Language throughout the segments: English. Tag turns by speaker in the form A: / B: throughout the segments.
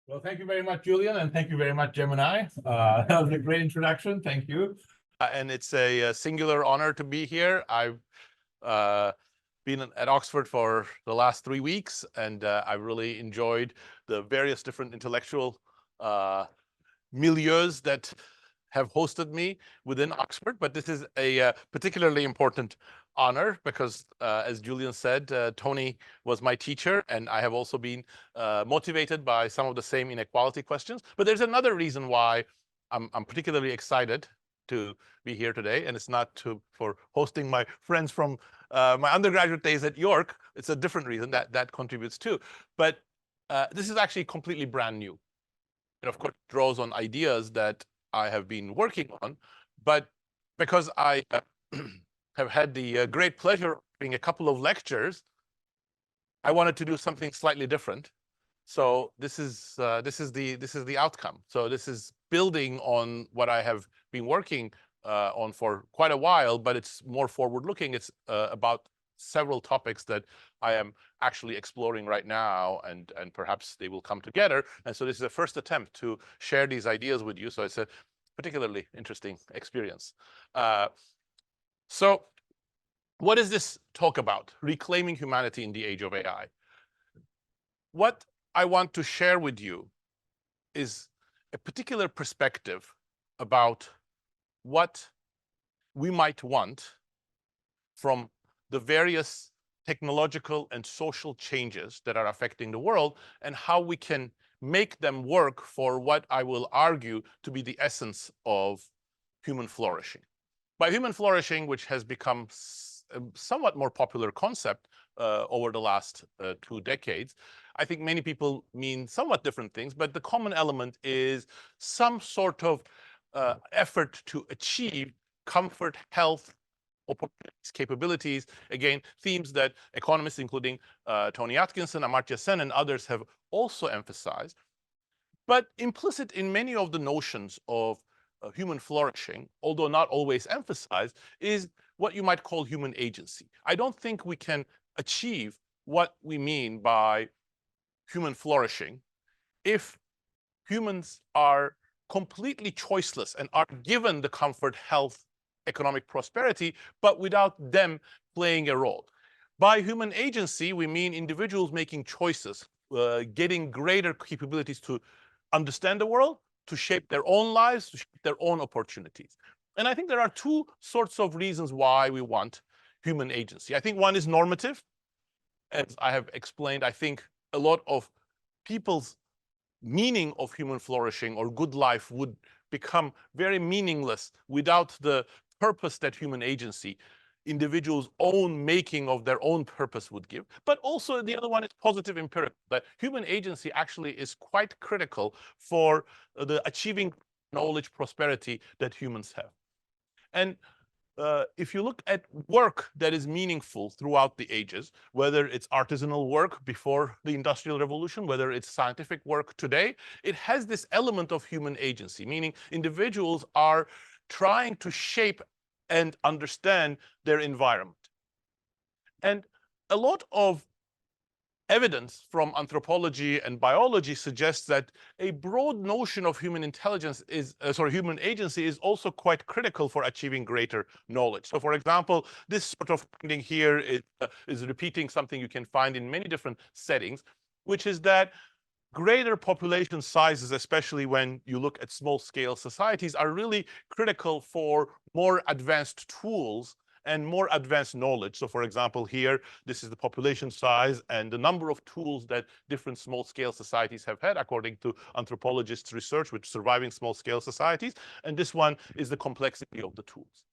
A: Well, thank you very much, Julian, and thank you very much, Gemini. That was a great introduction. Thank you.
B: And it's a singular honor to be here. I've been at Oxford for the last 3 weeks, and I really enjoyed the various different intellectual milieus that have hosted me within Oxford. But this is a particularly important honor because, as Julian said, Tony was my teacher, and I have also been motivated by some of the same inequality questions. But there's another reason why I'm particularly excited to be here today, and it's not for hosting my friends from my undergraduate days at York. It's a different reason that contributes too. But this is actually completely brand new. It, of course, draws on ideas that I have been working on, but because I have had the great pleasure of giving a couple of lectures, I wanted to do something slightly different. So this is the outcome. So this is building on what I have been working on for quite a while, but it's more forward-looking. It's about several topics that I am actually exploring right now, and perhaps they will come together. And so this is the first attempt to share these ideas with you. So it's a particularly interesting experience. So what is this talk about? Reclaiming humanity in the age of AI. What I want to share with you is a particular perspective about what we might want from the various technological and social changes that are affecting the world, and how we can make them work for what I will argue to be the essence of human flourishing. By human flourishing, which has become a somewhat more popular concept over the last 2 decades, I think many people mean somewhat different things, but the common element is some sort of effort to achieve comfort, health, opportunities, capabilities. Again, themes that economists, including Tony Atkinson, Amartya Sen, and others have also emphasized. But implicit in many of the notions of human flourishing, although not always emphasized, is what you might call human agency. I don't think we can achieve what we mean by human flourishing if humans are completely choiceless and are given the comfort, health, economic prosperity, but without them playing a role. By human agency, we mean individuals making choices, getting greater capabilities to understand the world, to shape their own lives, to shape their own opportunities. And I think there are 2 sorts of reasons why we want human agency. I think one is normative. As I have explained, I think a lot of people's meaning of human flourishing or good life would become very meaningless without the purpose that human agency, individuals' own making of their own purpose, would give. But also the other one is positive empirical, that human agency actually is quite critical for the achieving knowledge prosperity that humans have. And if you look at work that is meaningful throughout the ages, whether it's artisanal work before the Industrial Revolution, whether it's scientific work today, it has this element of human agency, meaning individuals are trying to shape and understand their environment. And a lot of evidence from anthropology and biology suggests that a broad notion of human intelligence is, human agency is also quite critical for achieving greater knowledge. So, for example, this sort of finding here is repeating something you can find in many different settings, which is that greater population sizes, especially when you look at small-scale societies, are really critical for more advanced tools and more advanced knowledge. So, for example, here, this is the population size and the number of tools that different small-scale societies have had, according to anthropologists' research with surviving small-scale societies. And this one is the complexity of the tools.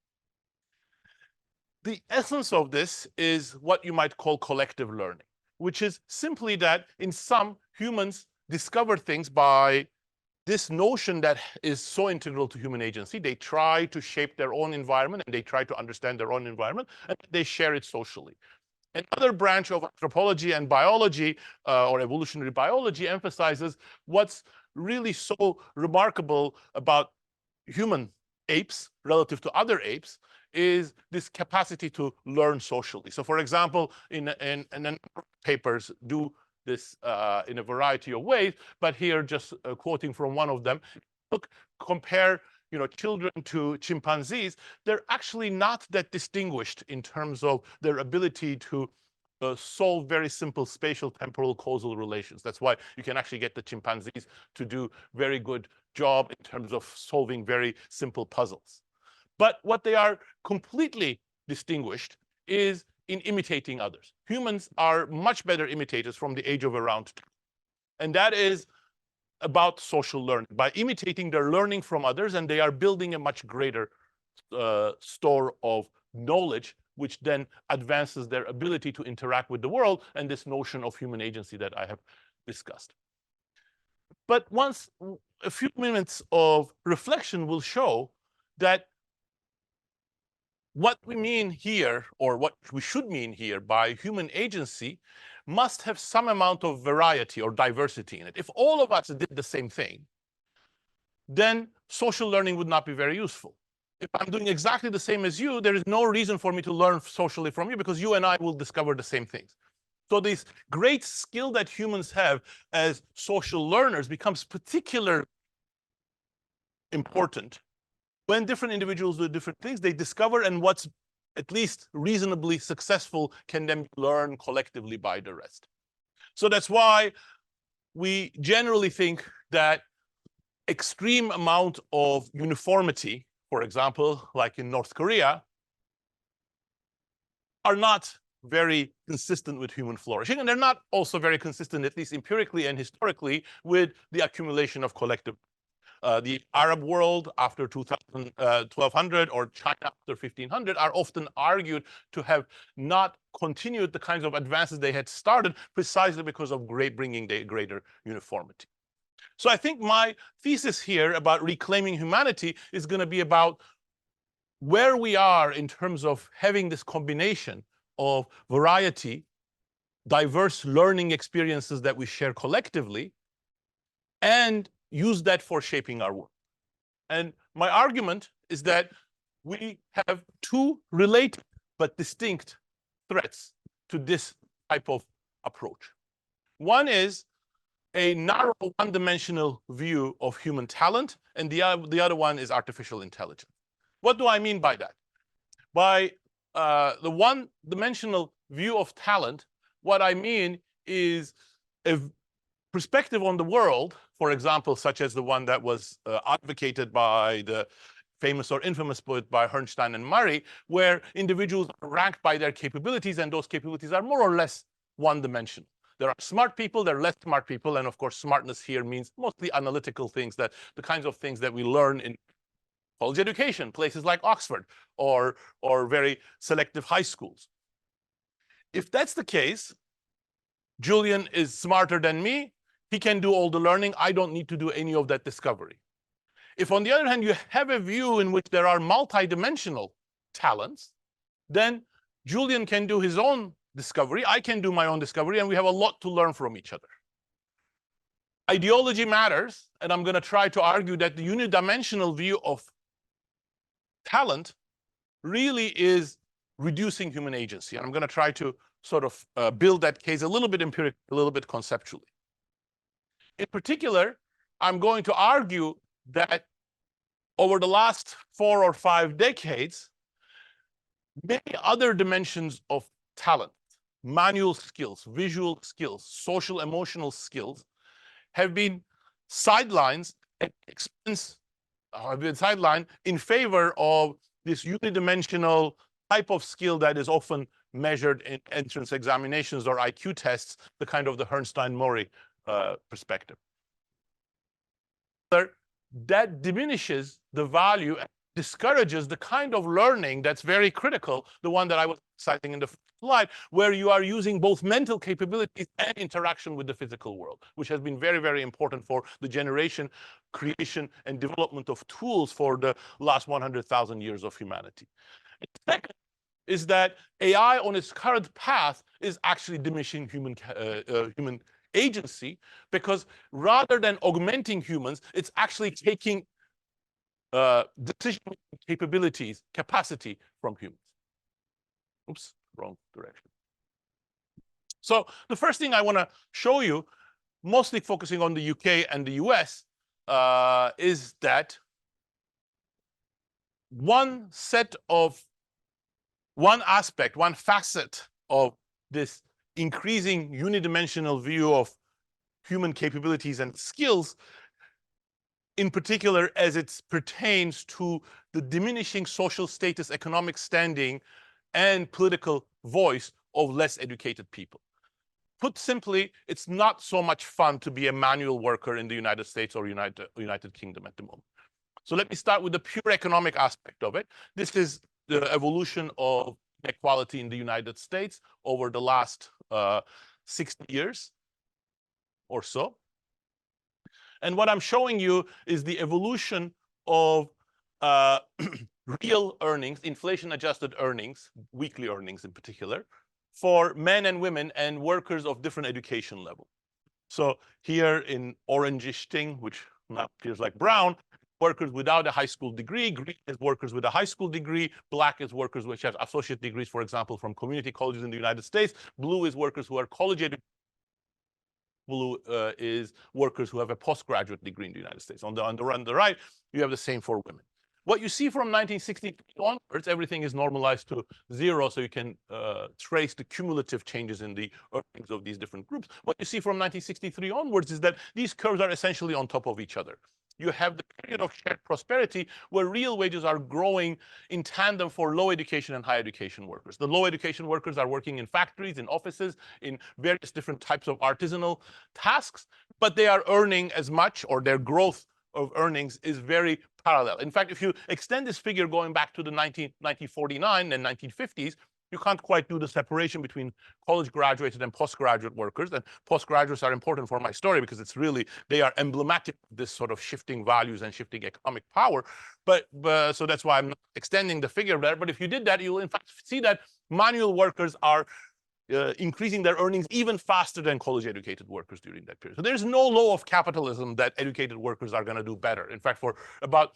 B: The essence of this is what you might call collective learning, which is simply that in some, humans discover things by this notion that is so integral to human agency. They try to shape their own environment, and they try to understand their own environment, and they share it socially. Another branch of anthropology and biology, or evolutionary biology, emphasizes what's really so remarkable about human apes relative to other apes is this capacity to learn socially. So, for example, in papers, do this in a variety of ways, but here just quoting from one of them. Look, compare children to chimpanzees, they're actually not that distinguished in terms of their ability to solve very simple spatial temporal causal relations. That's why you can actually get the chimpanzees to do very good job in terms of solving very simple puzzles. But what they are completely distinguished is in imitating others. Humans are much better imitators from the age of around 2. And that is about social learning. By imitating, they're learning from others, and they are building a much greater store of knowledge, which then advances their ability to interact with the world and this notion of human agency that I have discussed. But once a few minutes of reflection will show that what we mean here, or what we should mean here by human agency, must have some amount of variety or diversity in it. If all of us did the same thing, then social learning would not be very useful. If I'm doing exactly the same as you, there is no reason for me to learn socially from you, because you and I will discover the same things. So this great skill that humans have as social learners becomes particularly important when different individuals do different things. They discover, and what's at least reasonably successful can then be learned collectively by the rest. So that's why we generally think that extreme amount of uniformity, for example, like in North Korea, are not very consistent with human flourishing. And they're not also very consistent, at least empirically and historically, with the accumulation of collective. The Arab world after 1200 or China after 1500 are often argued to have not continued the kinds of advances they had started, precisely because of bringing the greater uniformity. So I think my thesis here about reclaiming humanity is going to be about where we are in terms of having this combination of variety, diverse learning experiences that we share collectively, and use that for shaping our world. And my argument is that we have two related but distinct threats to this type of approach. One is a narrow, one-dimensional view of human talent, and the other one is artificial intelligence. What do I mean by that? By the one-dimensional view of talent, what I mean is a perspective on the world, for example, such as the one that was advocated by the famous or infamous poet by Herrnstein and Murray, where individuals are ranked by their capabilities, and those capabilities are more or less one-dimensional. There are smart people, there are less smart people, and of course, smartness here means mostly analytical things, that the kinds of things that we learn in college education, places like Oxford, or very selective high schools. If that's the case, Julian is smarter than me, he can do all the learning, I don't need to do any of that discovery. If, on the other hand, you have a view in which there are multidimensional talents, then Julian can do his own discovery, I can do my own discovery, and we have a lot to learn from each other. Ideology matters, and I'm going to try to argue that the unidimensional view of talent really is reducing human agency. And I'm going to try to sort of build that case a little bit empirically, a little bit conceptually. In particular, I'm going to argue that over the last 4 or 5 decades, many other dimensions of talent, manual skills, visual skills, social emotional skills, have been sidelined at expense, have been sidelined in favor of this unidimensional type of skill that is often measured in entrance examinations or IQ tests, the kind of the Herrnstein-Murray perspective. That diminishes the value and discourages the kind of learning that's very critical, the one that I was citing in the slide, where you are using both mental capabilities and interaction with the physical world, which has been very, very important for the generation, creation, and development of tools for the last 100,000 years of humanity. And second is that AI on its current path is actually diminishing human agency, because rather than augmenting humans, it's actually taking decision capabilities, capacity from humans. Oops, wrong direction. So the first thing I want to show you, mostly focusing on the UK and the US, is that one aspect, one facet of this increasing unidimensional view of human capabilities and skills, in particular as it pertains to the diminishing social status, economic standing, and political voice of less educated people. Put simply, it's not so much fun to be a manual worker in the United States or United Kingdom at the moment. So let me start with the pure economic aspect of it. This is the evolution of inequality in the United States over the last 60 years or so. And what I'm showing you is the evolution of real earnings, inflation-adjusted earnings, weekly earnings in particular, for men and women and workers of different education level. So here in orangish thing, which now feels like brown, workers without a high school degree, green is workers with a high school degree, black is workers which have associate degrees, for example, from community colleges in the United States, blue is workers who are college educated, blue is workers who have a postgraduate degree in the United States. On the right, you have the same for women. What you see from 1960 onwards, everything is normalized to zero, so you can trace the cumulative changes in the earnings of these different groups. What you see from 1963 onwards is that these curves are essentially on top of each other. You have the period of shared prosperity where real wages are growing in tandem for low education and high education workers. The low education workers are working in factories, in offices, in various different types of artisanal tasks, but they are earning as much, or their growth of earnings is very parallel. In fact, if you extend this figure going back to the 1949 and 1950s, you can't quite do the separation between college graduated and postgraduate workers. And postgraduates are important for my story because it's really, they are emblematic of this sort of shifting values and shifting economic power. But so that's why I'm not extending the figure there. But if you did that, you'll in fact see that manual workers are increasing their earnings even faster than college-educated workers during that period. So there's no law of capitalism that educated workers are going to do better. In fact, for about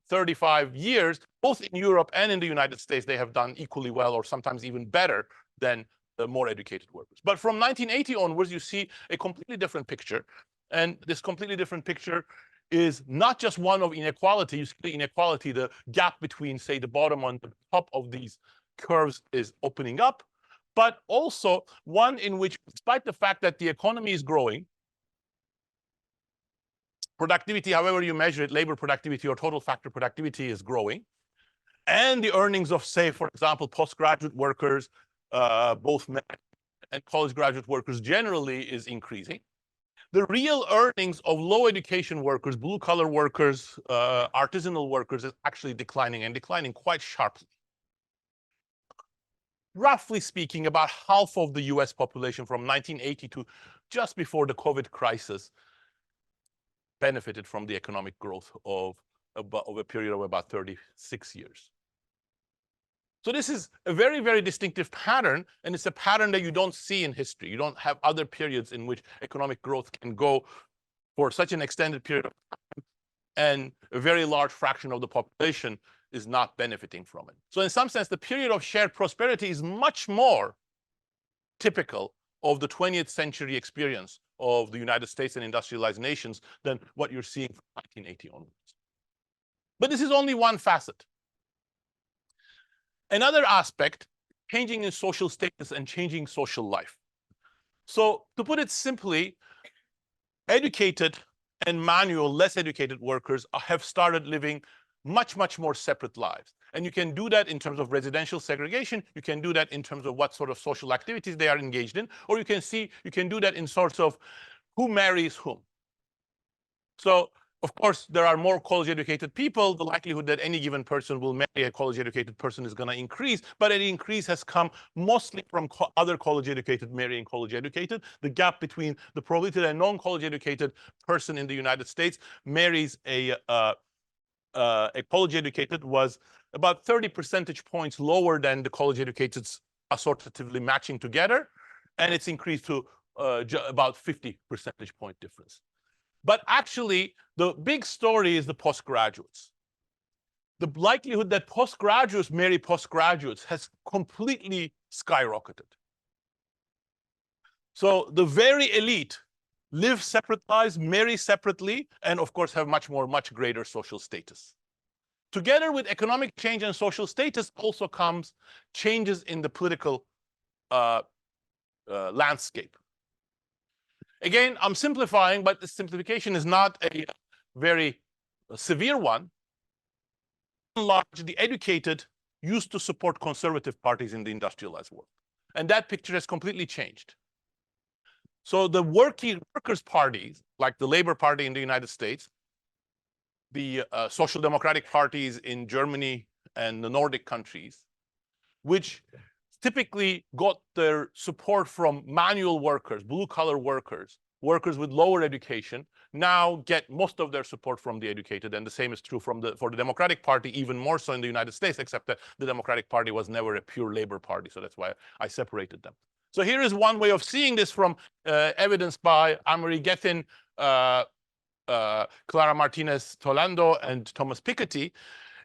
B: 35 years, both in Europe and in the United States, they have done equally well or sometimes even better than the more educated workers. But from 1980 onwards, you see a completely different picture. And this completely different picture is not just one of inequality. You see the inequality, the gap between, say, the bottom and the top of these curves is opening up, but also one in which, despite the fact that the economy is growing, productivity, however you measure it, labor productivity or total factor productivity is growing, and the earnings of, say, for example, postgraduate workers, both men and college graduate workers generally is increasing. The real earnings of low education workers, blue collar workers, artisanal workers is actually declining, and declining quite sharply. Roughly speaking, about half of the US population from 1980 to just before the COVID crisis benefited from the economic growth of a period of about 36 years. So this is a very, very distinctive pattern, and it's a pattern that you don't see in history. You don't have other periods in which economic growth can go for such an extended period of time, and a very large fraction of the population is not benefiting from it. So in some sense, the period of shared prosperity is much more typical of the 20th century experience of the United States and industrialized nations than what you're seeing from 1980 onwards. But this is only one facet. Another aspect, changing in social status and changing social life. So to put it simply, educated and manual, less educated workers have started living much, much more separate lives. And you can do that in terms of residential segregation. You can do that in terms of what sort of social activities they are engaged in. Or you can do that in sorts of who marries whom. So, of course, there are more college-educated people. The likelihood that any given person will marry a college-educated person is going to increase. But an increase has come mostly from other college-educated marrying college-educated. The gap between the probability that a non-college-educated person in the United States marries a college-educated was about 30 percentage points lower than the college-educateds assortatively matching together, and it's increased to about 50 percentage point difference. But actually, the big story is the postgraduates. The likelihood that postgraduates marry postgraduates has completely skyrocketed. So the very elite live separate lives, marry separately, and of course have much greater social status. Together with economic change and social status also comes changes in the political landscape. Again, I'm simplifying, but the simplification is not a very severe one. By and large, the educated used to support conservative parties in the industrialized world. And that picture has completely changed. So the workers' parties, like the Labor Party in the United States, the social democratic parties in Germany and the Nordic countries, which typically got their support from manual workers, blue-collar workers, workers with lower education, now get most of their support from the educated, and the same is true for the Democratic Party, even more so in the United States, except that the Democratic Party was never a pure labor party, so that's why I separated them. So here is one way of seeing this from evidence by Amory Gethin, Clara Martinez Tolando, and Thomas Piketty.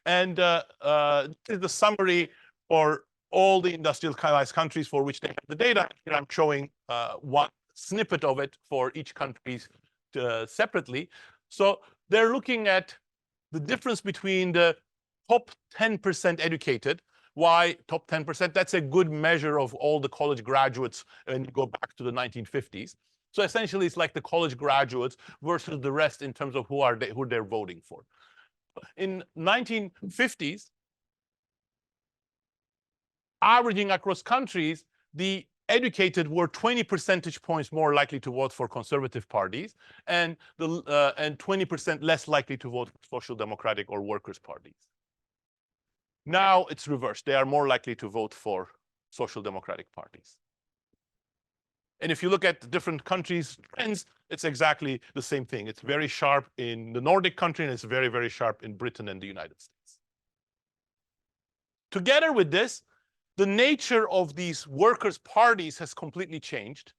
B: And this is the summary for all the industrialized countries for which they have the data. Here I'm showing one snippet of it for each country separately. So they're looking at the difference between the top 10% educated. Why top 10%? That's a good measure of all the college graduates when you go back to the 1950s. So essentially, it's like the college graduates versus the rest in terms of who they're voting for. In 1950s, averaging across countries, the educated were 20 percentage points more likely to vote for conservative parties, and 20% less likely to vote for social democratic or workers' parties. Now it's reversed. They are more likely to vote for social democratic parties. And if you look at the different countries' trends, it's exactly the same thing. It's very sharp in the Nordic country, and it's very, very sharp in Britain and the United States. Together with this, the nature of these workers' parties has completely changed,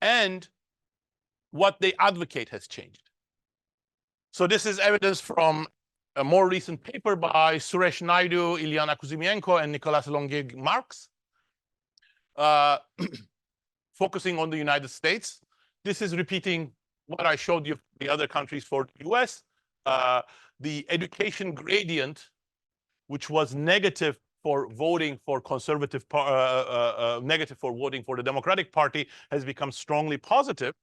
B: and what they advocate has changed. So this is evidence from a more recent paper by Suresh Naidu, Ilyana Kuzimienko, and Nicolas Longuet-Marx, focusing on the United States. This is repeating what I showed you for the other countries for the US. The education gradient, which was negative for voting for conservative, negative for voting for the Democratic Party, has become strongly positive.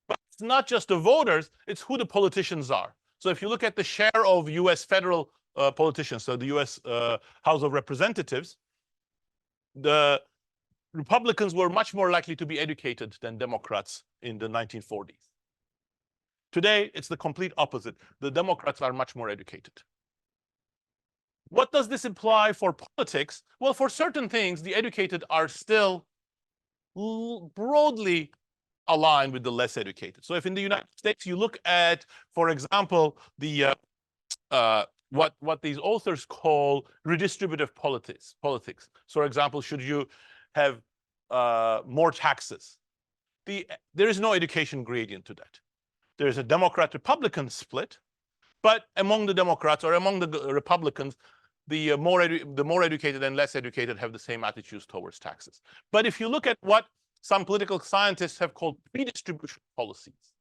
B: But it's not just the voters, it's who the politicians are. So if you look at the share of US federal politicians, so the US House of Representatives, the Republicans were much more likely to be educated than Democrats in the 1940s. Today, it's the complete opposite. The Democrats are much more educated. What does this imply for politics? Well, for certain things, the educated are still broadly aligned with the less educated. So if in the United States you look at, for example, the what these authors call redistributive politics. So, for example, should you have more taxes? There is no education gradient to that. There is a Democrat-Republican split, but among the Democrats or among the Republicans, the more educated and less educated have the same attitudes towards taxes. But if you look at what some political scientists have called redistribution policies,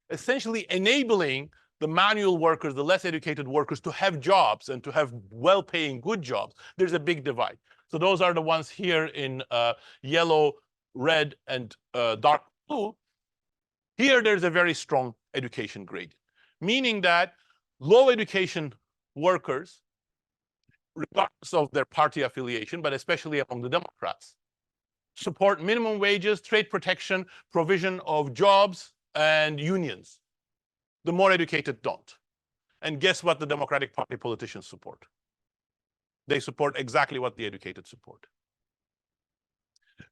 B: essentially enabling the manual workers, the less educated workers, to have jobs and to have well-paying, good jobs, there's a big divide. So those are the ones here in yellow, red, and dark blue. Here, there's a very strong education gradient, meaning that low education workers, regardless of their party affiliation, but especially among the Democrats, support minimum wages, trade protection, provision of jobs, and unions. The more educated don't. And guess what the Democratic Party politicians support? They support exactly what the educated support.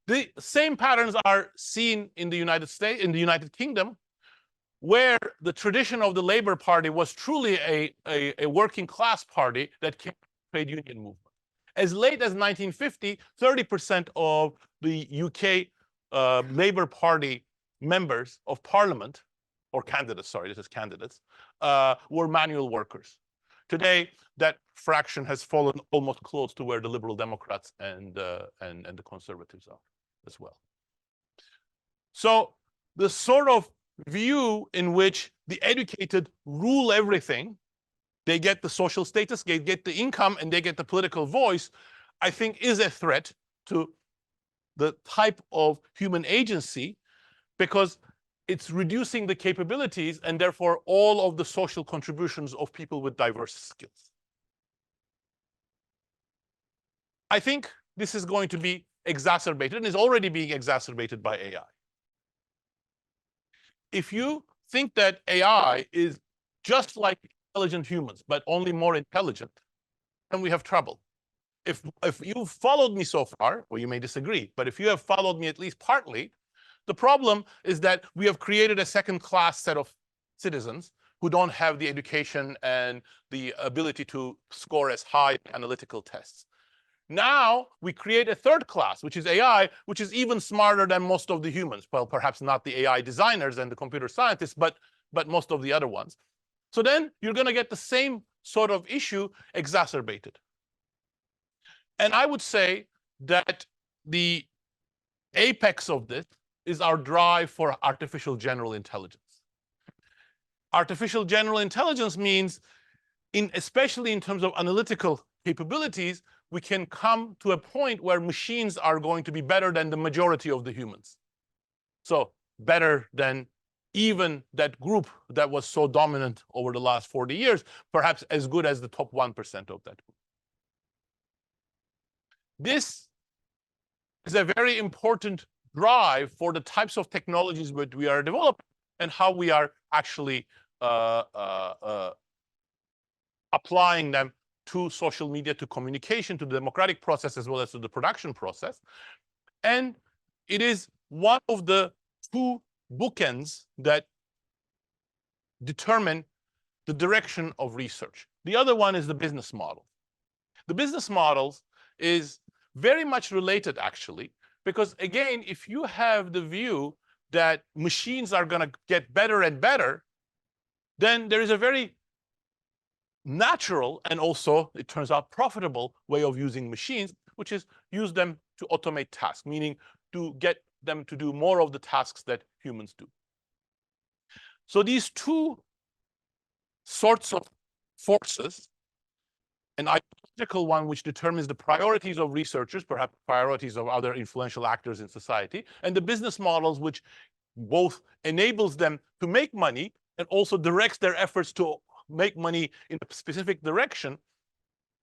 B: The same patterns are seen in the United States, in the United Kingdom, where the tradition of the Labour Party was truly a working class party that came from the trade union movement. As late as 1950, 30% of the UK Labour Party members of Parliament, or candidates, sorry, this is candidates, were manual workers. Today, that fraction has fallen almost close to where the Liberal Democrats and the Conservatives are as well. So the sort of view in which the educated rule everything, they get the social status, they get the income, and they get the political voice, I think is a threat to the type of human agency, because it's reducing the capabilities and therefore all of the social contributions of people with diverse skills. I think this is going to be exacerbated and is already being exacerbated by AI. If you think that AI is just like intelligent humans, but only more intelligent, then we have trouble. If you've followed me so far, well, you may disagree, but if you have followed me at least partly, the problem is that we have created a second-class set of citizens who don't have the education and the ability to score as high analytical tests. Now we create a third class, which is AI, which is even smarter than most of the humans. Well, perhaps not the AI designers and the computer scientists, but most of the other ones. So then you're going to get the same sort of issue exacerbated. And I would say that the apex of this is our drive for artificial general intelligence. Artificial general intelligence means, especially in terms of analytical capabilities, we can come to a point where machines are going to be better than the majority of the humans. So better than even that group that was so dominant over the last 40 years, perhaps as good as the top 1% of that group. This is a very important drive for the types of technologies that we are developing and how we are actually applying them to social media, to communication, to the democratic process, as well as to the production process. And it is one of the two bookends that determine the direction of research. The other one is the business model. The business models is very much related, actually, because, again, if you have the view that machines are going to get better and better, then there is a very natural and also, it turns out, profitable way of using machines, which is use them to automate tasks, meaning to get them to do more of the tasks that humans do. So these two sorts of forces, an ideological one which determines the priorities of researchers, perhaps priorities of other influential actors in society, and the business models which both enables them to make money and also directs their efforts to make money in a specific direction,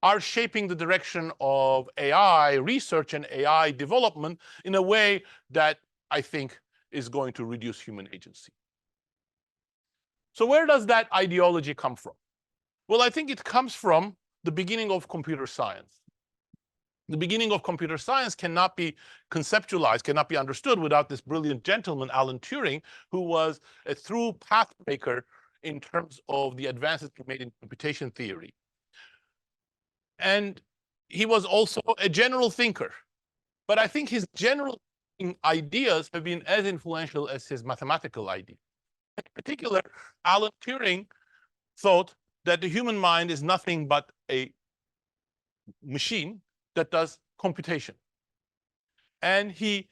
B: are shaping the direction of AI research and AI development in a way that I think is going to reduce human agency. So where does that ideology come from? Well, I think it comes from the beginning of computer science. The beginning of computer science cannot be conceptualized, cannot be understood without this brilliant gentleman, Alan Turing, who was a true pathbreaker in terms of the advances he made in computation theory. And he was also a general thinker. But I think his general ideas have been as influential as his mathematical ideas. In particular, Alan Turing thought that the human mind is nothing but a machine that does computation. And he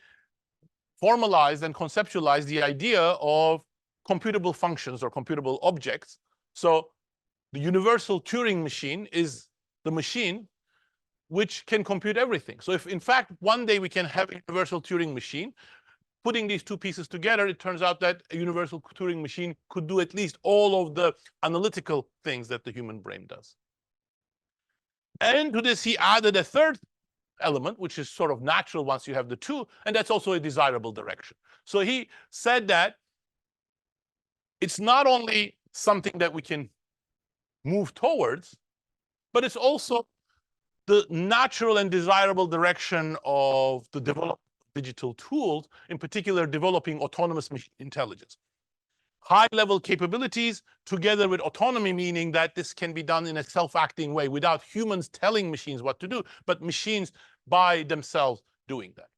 B: formalized and conceptualized the idea of computable functions or computable objects. So the universal Turing machine is the machine which can compute everything. So if, in fact, one day we can have a universal Turing machine, putting these two pieces together, it turns out that a universal Turing machine could do at least all of the analytical things that the human brain does. And to this, he added a third element, which is sort of natural once you have the two, and that's also a desirable direction. So he said that it's not only something that we can move towards, but it's also the natural and desirable direction of the development of digital tools, in particular developing autonomous machine intelligence. High-level capabilities together with autonomy, meaning that this can be done in a self-acting way without humans telling machines what to do, but machines by themselves doing that.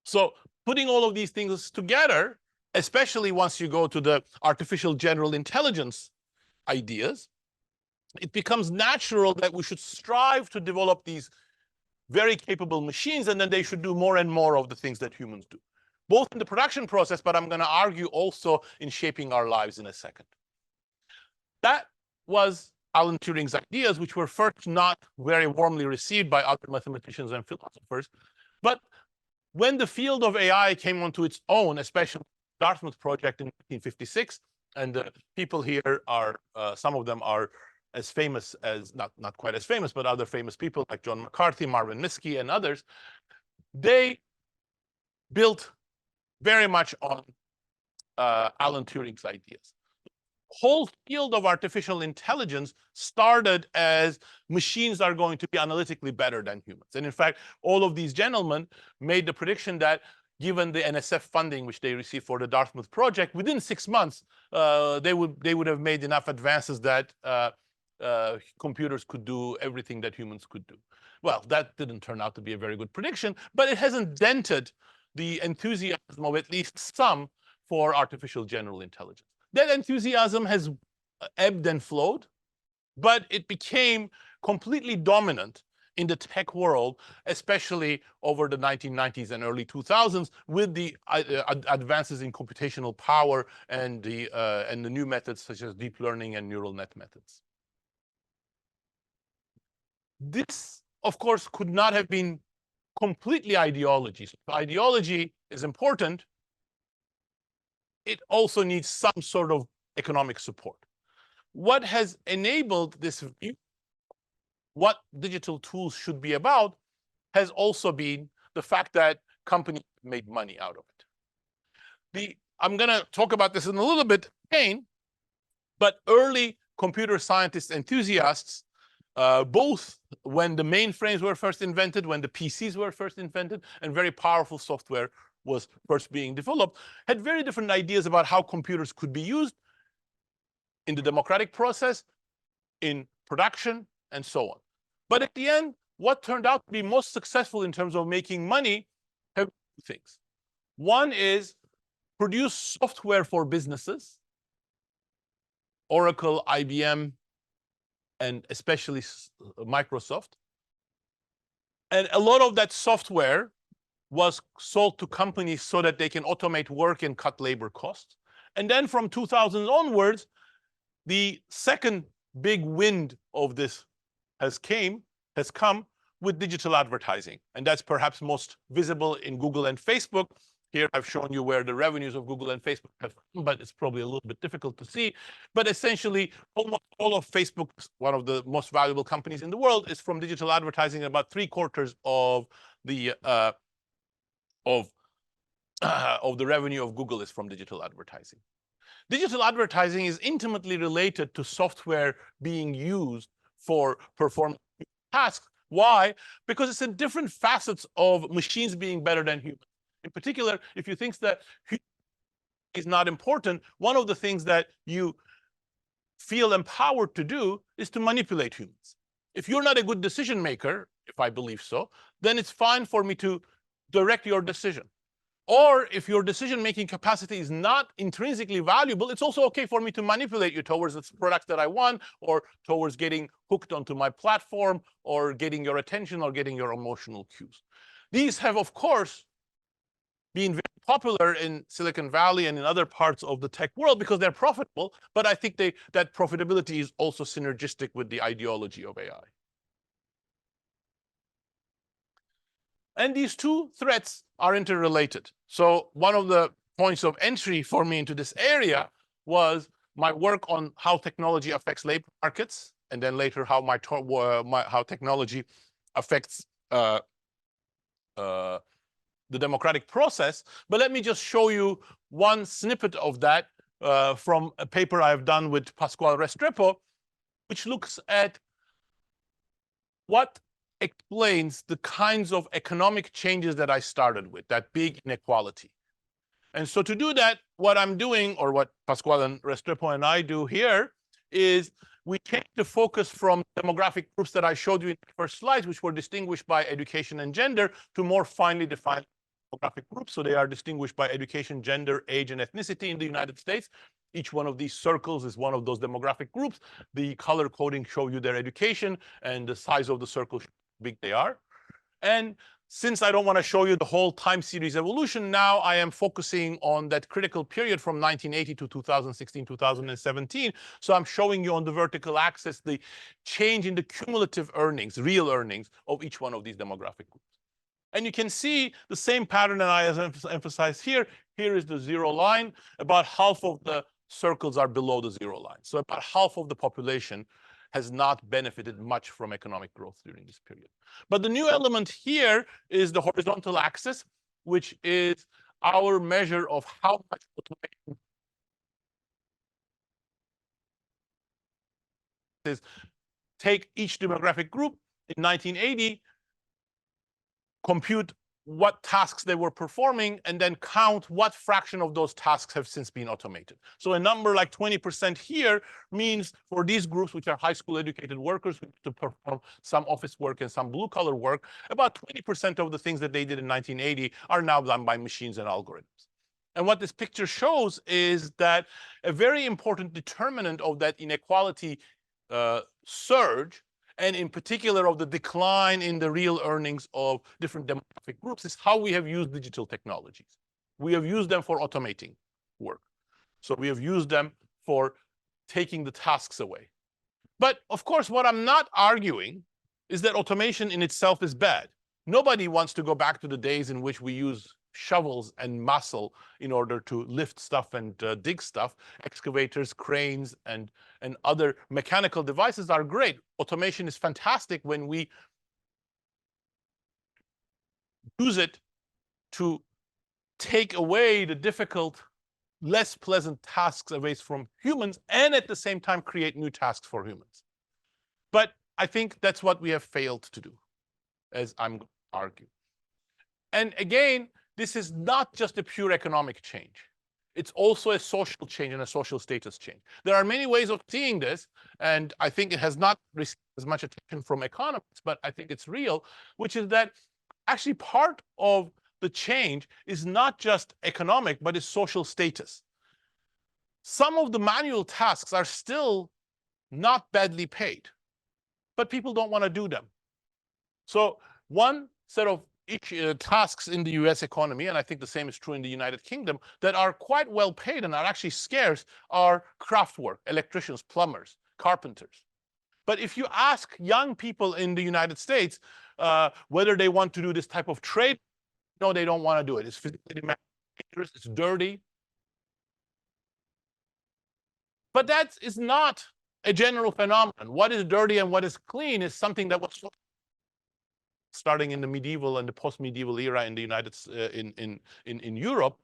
B: So putting all of these things together, especially once you go to the artificial general intelligence ideas, it becomes natural that we should strive to develop these very capable machines, and then they should do more and more of the things that humans do. both in the production process, but I'm going to argue also in shaping our lives in a second. That was Alan Turing's ideas, which were first not very warmly received by other mathematicians and philosophers. But when the field of AI came onto its own, especially the Dartmouth project in 1956, and the people here are, some of them are as famous as, not quite as famous, but other famous people like John McCarthy, Marvin Minsky, and others, they built very much on Alan Turing's ideas. Whole field of artificial intelligence started as machines are going to be analytically better than humans. And in fact, all of these gentlemen made the prediction that given the NSF funding which they received for the Dartmouth project, within 6 months, they would have made enough advances that computers could do everything that humans could do. Well, that didn't turn out to be a very good prediction, but it hasn't dented the enthusiasm of at least some for artificial general intelligence. That enthusiasm has ebbed and flowed, but it became completely dominant in the tech world, especially over the 1990s and early 2000s, with the advances in computational power and the new methods such as deep learning and neural net methods. This, of course, could not have been completely ideology. So ideology is important. It also needs some sort of economic support. What has enabled this view, what digital tools should be about, has also been the fact that companies made money out of it. I'm going to talk about this in a little bit pain, but early computer scientists, enthusiasts, both when the mainframes were first invented, when the PCs were first invented, and very powerful software was first being developed, had very different ideas about how computers could be used in the democratic process, in production, and so on. But at the end, what turned out to be most successful in terms of making money have two things. One is produce software for businesses, Oracle, IBM, and especially Microsoft. And a lot of that software was sold to companies so that they can automate work and cut labor costs. And then from 2000 onwards, the second big wind of this has come with digital advertising. And that's perhaps most visible in Google and Facebook. Here I've shown you where the revenues of Google and Facebook have come, but it's probably a little bit difficult to see. But essentially, almost all of Facebook, one of the most valuable companies in the world, is from digital advertising. About 3/4 of the revenue of Google is from digital advertising. Digital advertising is intimately related to software being used for performing tasks. Why? Because it's in different facets of machines being better than humans. In particular, if you think that is not important, one of the things that you feel empowered to do is to manipulate humans. If you're not a good decision maker, if I believe so, then it's fine for me to direct your decision. Or if your decision-making capacity is not intrinsically valuable, it's also okay for me to manipulate you towards the products that I want, or towards getting hooked onto my platform, or getting your attention, or getting your emotional cues. These have, of course, been very popular in Silicon Valley and in other parts of the tech world because they're profitable, but I think that profitability is also synergistic with the ideology of AI. And these two threats are interrelated. So one of the points of entry for me into this area was my work on how technology affects labor markets, and then later how how technology affects the democratic process. But let me just show you one snippet of that from a paper I've done with Pasquale Restrepo, which looks at what explains the kinds of economic changes that I started with, that big inequality. And so to do that, what I'm doing, or what Pasquale and Restrepo and I do here, is we change the focus from demographic groups that I showed you in the first slides, which were distinguished by education and gender, to more finely defined demographic groups. So they are distinguished by education, gender, age, and ethnicity in the United States. Each one of these circles is one of those demographic groups. The color coding shows you their education, and the size of the circle shows how big they are. And since I don't want to show you the whole time series evolution, now I am focusing on that critical period from 1980 to 2016, 2017. So I'm showing you on the vertical axis the change in the cumulative earnings, real earnings of each one of these demographic groups. And you can see the same pattern that I have emphasized here. Here is the zero line. About half of the circles are below the zero line. So about half of the population has not benefited much from economic growth during this period. But the new element here is the horizontal axis, which is our measure of how much automation is. Take each demographic group in 1980, compute what tasks they were performing, and then count what fraction of those tasks have since been automated. So a number like 20% here means for these groups, which are high school educated workers to perform some office work and some blue collar work, about 20% of the things that they did in 1980 are now done by machines and algorithms. And what this picture shows is that a very important determinant of that inequality surge, and in particular of the decline in the real earnings of different demographic groups, is how we have used digital technologies. We have used them for automating work. So we have used them for taking the tasks away. But of course, what I'm not arguing is that automation in itself is bad. Nobody wants to go back to the days in which we use shovels and muscle in order to lift stuff and dig stuff. Excavators, cranes, and other mechanical devices are great. Automation is fantastic when we use it to take away the difficult, less pleasant tasks away from humans, and at the same time create new tasks for humans. But I think that's what we have failed to do, as I'm going to argue. And again, this is not just a pure economic change. It's also a social change and a social status change. There are many ways of seeing this, and I think it has not received as much attention from economists, but I think it's real, which is that actually part of the change is not just economic, but is social status. Some of the manual tasks are still not badly paid, but people don't want to do them. So one set of tasks in the US economy, and I think the same is true in the United Kingdom, that are quite well paid and are actually scarce are craft work, electricians, plumbers, carpenters. But if you ask young people in the United States whether they want to do this type of trade, no, they don't want to do it. It's physically dangerous, it's dirty. But that is not a general phenomenon. What is dirty and what is clean is something that was starting in the medieval and the post-medieval era in the in Europe,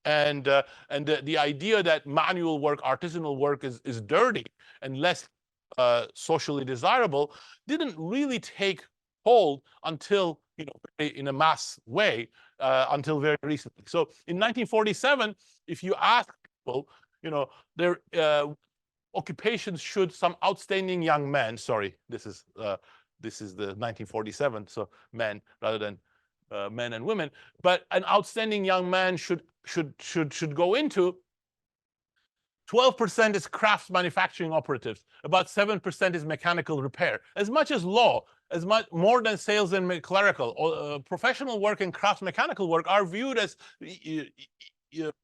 B: and the idea that manual work, artisanal work is dirty and less socially desirable didn't really take hold until, in a mass way, until very recently. So in 1947, if you ask people, their occupations should some outstanding young man, sorry, this is the 1947, so men rather than men and women, but an outstanding young man should go into, 12% is crafts manufacturing operatives, about 7% is mechanical repair. As much as law, as much more than sales and clerical, professional work and crafts mechanical work are viewed as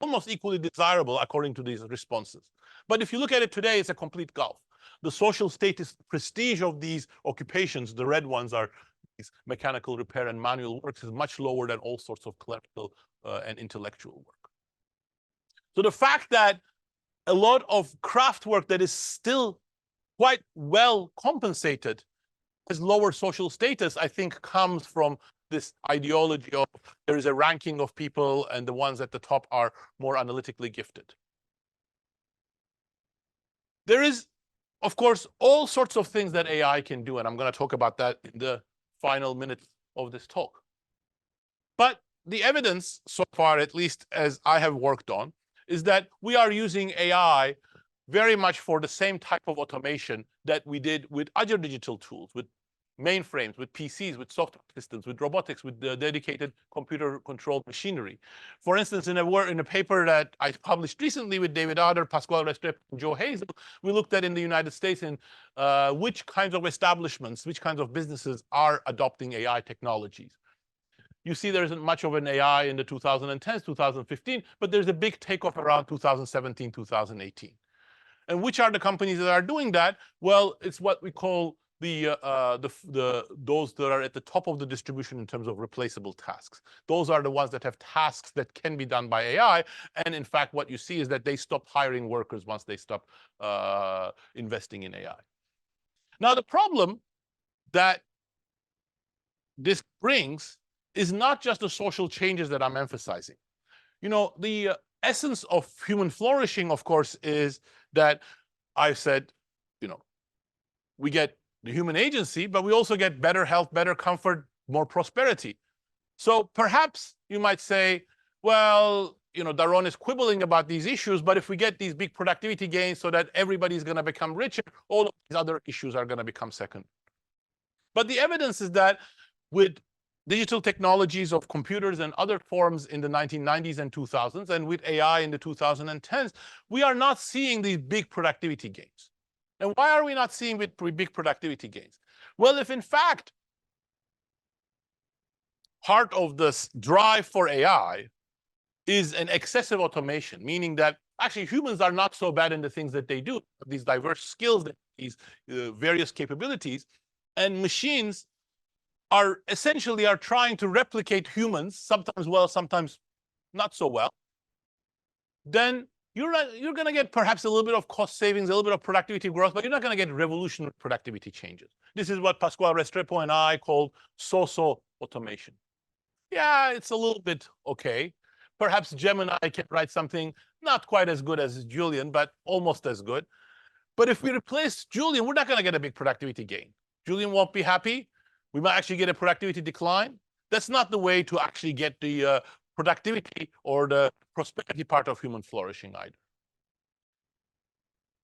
B: almost equally desirable according to these responses. But if you look at it today, it's a complete gulf. The social status prestige of these occupations, the red ones are these mechanical repair and manual works, is much lower than all sorts of clerical and intellectual work. So the fact that a lot of craft work that is still quite well compensated as lower social status, I think comes from this ideology of there is a ranking of people and the ones at the top are more analytically gifted. There is, of course, all sorts of things that AI can do, and I'm going to talk about that in the final minutes of this talk. But the evidence so far, at least as I have worked on, is that we are using AI very much for the same type of automation that we did with other digital tools, with mainframes, with PCs, with software systems, with robotics, with the dedicated computer-controlled machinery. For instance, in a paper that I published recently with David Adder, Pasquale Restrepo, and Joe Hazel, we looked at in the United States in which kinds of establishments, which kinds of businesses are adopting AI technologies. You see there isn't much of an AI in the 2010s, 2015, but there's a big takeoff around 2017, 2018. And which are the companies that are doing that? Well, it's what we call those that are at the top of the distribution in terms of replaceable tasks. Those are the ones that have tasks that can be done by AI. And in fact, what you see is that they stop hiring workers once they stop investing in AI. Now, the problem that this brings is not just the social changes that I'm emphasizing. The essence of human flourishing, of course, is that I said, we get the human agency, but we also get better health, better comfort, more prosperity. So perhaps you might say, well, Daron is quibbling about these issues, but if we get these big productivity gains so that everybody's going to become richer, all of these other issues are going to become second. But the evidence is that with digital technologies of computers and other forms in the 1990s and 2000s, and with AI in the 2010s, we are not seeing these big productivity gains. And why are we not seeing big productivity gains? Well, if in fact part of this drive for AI is an excessive automation, meaning that actually humans are not so bad in the things that they do, these diverse skills, these various capabilities, and machines are essentially trying to replicate humans, sometimes well, sometimes not so well, then you're going to get perhaps a little bit of cost savings, a little bit of productivity growth, but you're not going to get revolutionary productivity changes. This is what Pasquale Restrepo and I call so-so automation. Yeah, it's a little bit okay. Perhaps Gemini can write something not quite as good as Julian, but almost as good. But if we replace Julian, we're not going to get a big productivity gain. Julian won't be happy. We might actually get a productivity decline. That's not the way to actually get the productivity or the prosperity part of human flourishing either.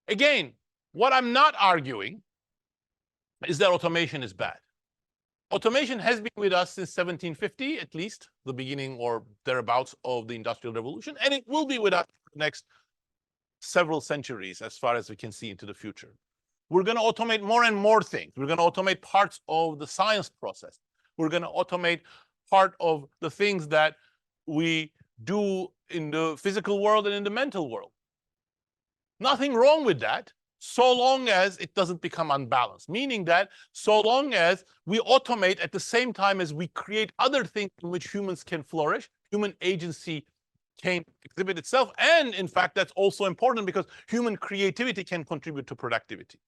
B: Again, what I'm not arguing is that automation is bad. Automation has been with us since 1750, at least, the beginning or thereabouts of the Industrial Revolution, and it will be with us for the next several centuries as far as we can see into the future. We're going to automate more and more things. We're going to automate parts of the science process. We're going to automate part of the things that we do in the physical world and in the mental world. Nothing wrong with that, so long as it doesn't become unbalanced, meaning that so long as we automate at the same time as we create other things in which humans can flourish, human agency can exhibit itself. And in fact, that's also important because human creativity can contribute to productivity.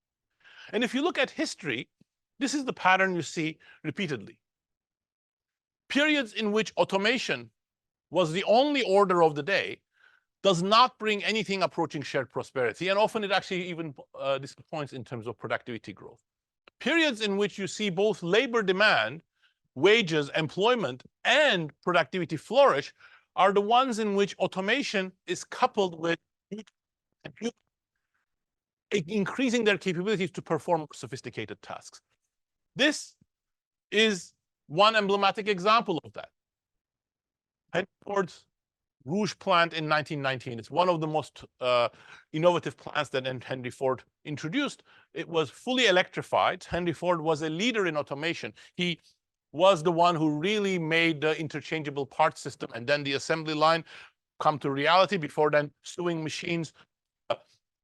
B: And if you look at history, this is the pattern you see repeatedly. Periods in which automation was the only order of the day does not bring anything approaching shared prosperity, and often it actually even disappoints in terms of productivity growth. Periods in which you see both labor demand, wages, employment, and productivity flourish are the ones in which automation is coupled with increasing their capabilities to perform sophisticated tasks. This is one emblematic example of that. Henry Ford's Rouge plant in 1919. It's one of the most innovative plants that Henry Ford introduced. It was fully electrified. Henry Ford was a leader in automation. He was the one who really made the interchangeable parts system and then the assembly line come to reality. Before then, sewing machines,